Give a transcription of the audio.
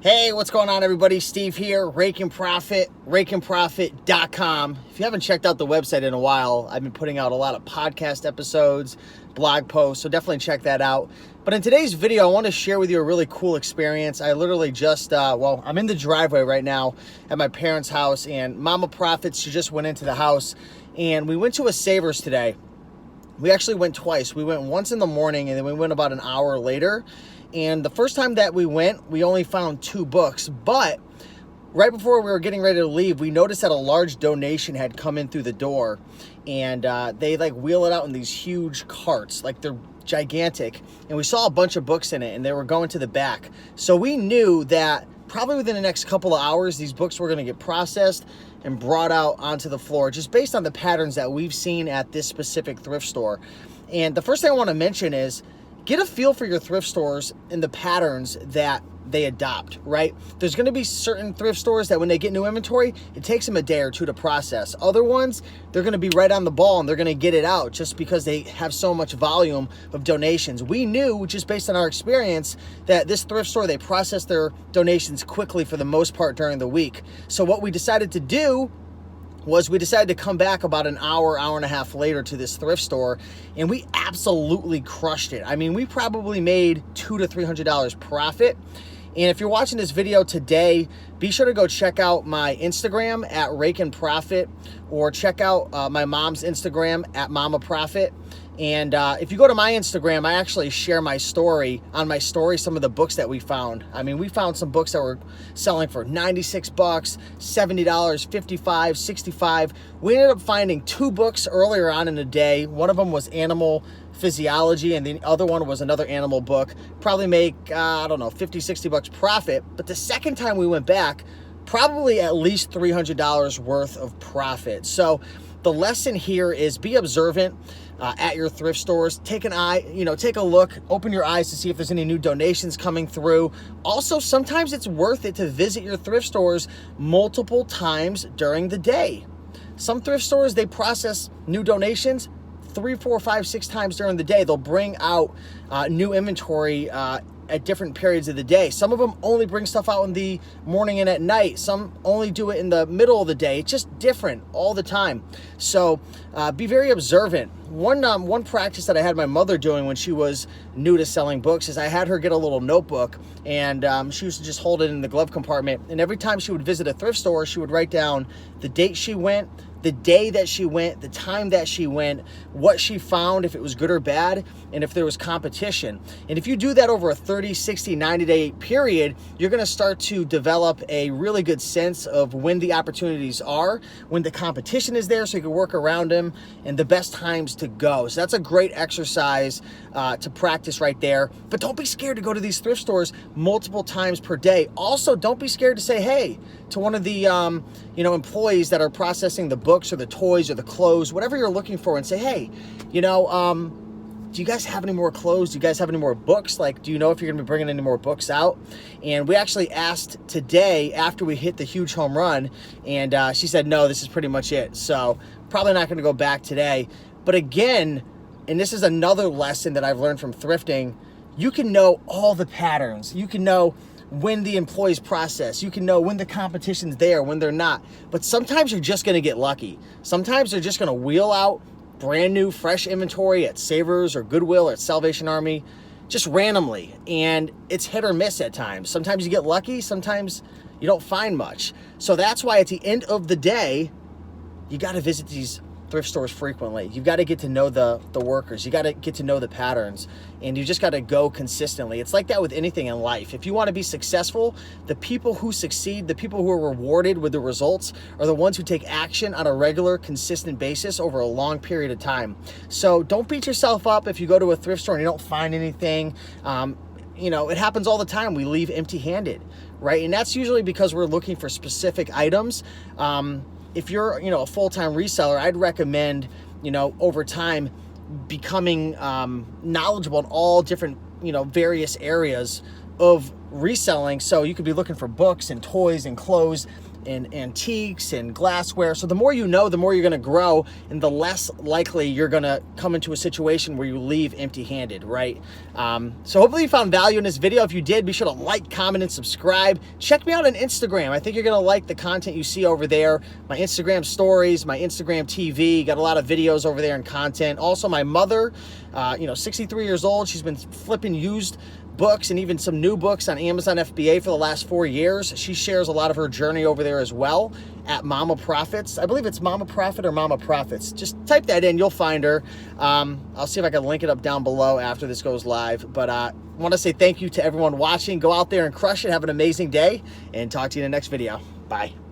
Hey, what's going on, everybody? Steve here, Raiken Profit, RaikenProfit.com. If you haven't checked out the website in a while, I've been putting out a lot of podcast episodes, blog posts, so definitely check that out. But in today's video, I want to share with you a really cool experience. I literally just, I'm in the driveway right now at my parents' house, and Mama Profit, she just went into the house, and we went to a Savers today. We actually went twice. We went once in the morning, and then we went about an hour later. And the first time that we went, we only found 2 books, but right before we were getting ready to leave, we noticed that a large donation had come in through the door, and they like wheel it out in these huge carts, like they're gigantic, and we saw a bunch of books in it, and they were going to the back. So we knew that probably within the next couple of hours, these books were going to get processed and brought out onto the floor, just based on the patterns that we've seen at this specific thrift store. And the first thing I want to mention is, get a feel for your thrift stores and the patterns that they adopt, right? There's going to be certain thrift stores that when they get new inventory, it takes them a day or two to process. Other ones, they're going to be right on the ball and they're going to get it out just because they have so much volume of donations. We knew, just based on our experience, that this thrift store, they process their donations quickly for the most part during the week. So what we decided to do was we decided to come back about an hour and a half later to this thrift store, and we absolutely crushed it. I mean, we probably made $200 to $300 profit. And if you're watching this video today, be sure to go check out my Instagram at Raiken Profit, or check out my mom's Instagram at Mama Profit. And if you go to my Instagram, I actually share my story, on my story, some of the books that we found. I mean, we found some books that were selling for $96, $70, $55, $65. We ended up finding 2 books earlier on in the day. One of them was Animal Physiology, and the other one was another animal book. Probably make, I don't know, $50, $60 profit. But the second time we went back, probably at least $300 worth of profit. So the lesson here is be observant at your thrift stores. Take an eye, take a look, open your eyes to see if there's any new donations coming through. Also, sometimes it's worth it to visit your thrift stores multiple times during the day. Some thrift stores, they process new donations 3, 4, 5, 6 times during the day. They'll bring out new inventory at different periods of the day. Some of them only bring stuff out in the morning and at night. Some only do it in the middle of the day. It's just different all the time. So be very observant. One practice that I had my mother doing when she was new to selling books is I had her get a little notebook, and she used to just hold it in the glove compartment. And every time she would visit a thrift store, she would write down the date she went, the day that she went, the time that she went, what she found, if it was good or bad, and if there was competition. And if you do that over a 30, 60, 90-day period, you're going to start to develop a really good sense of when the opportunities are, when the competition is there, so you can work around them, and the best times to go. So that's a great exercise to practice right there. But don't be scared to go to these thrift stores multiple times per day. Also, don't be scared to say hey to one of the employees that are processing the books or the toys or the clothes, whatever you're looking for, and say, hey, do you guys have any more clothes? Do you guys have any more books? Like, do you know if you're going to be bringing any more books out? And we actually asked today after we hit the huge home run, and she said, no, this is pretty much it. So probably not going to go back today. But again, and this is another lesson that I've learned from thrifting, you can know all the patterns. You can know when the employees process. You can know when the competition's there, when they're not. But sometimes you're just going to get lucky. Sometimes they're just going to wheel out brand new, fresh inventory at Savers or Goodwill or at Salvation Army, just randomly. And it's hit or miss at times. Sometimes you get lucky. Sometimes you don't find much. So that's why at the end of the day, you got to visit these thrift stores frequently. You've got to get to know the workers. You got to get to know the patterns, and you just got to go consistently. It's like that with anything in life. If you want to be successful, the people who succeed, the people who are rewarded with the results, are the ones who take action on a regular, consistent basis over a long period of time. So don't beat yourself up if you go to a thrift store and you don't find anything. It happens all the time. We leave empty-handed, right? And that's usually because we're looking for specific items. If you're, a full-time reseller, I'd recommend, over time becoming knowledgeable in all different, various areas of reselling. So you could be looking for books and toys and clothes antiques and glassware. So the more you know, the more you're going to grow, and the less likely you're going to come into a situation where you leave empty-handed, right? So hopefully you found value in this video. If you did, be sure to like, comment, and subscribe. Check me out on Instagram. I think you're going to like the content you see over there. My Instagram stories, my Instagram TV, got a lot of videos over there and content. Also, my mother, 63 years old, she's been flipping used books and even some new books on Amazon FBA for the last 4 years. She shares a lot of her journey over there as well at Mama Profits. I believe it's Mama Profit or Mama Profits. Just type that in, you'll find her. I'll see if I can link it up down below after this goes live. But I want to say thank you to everyone watching. Go out there and crush it. Have an amazing day, and talk to you in the next video. Bye.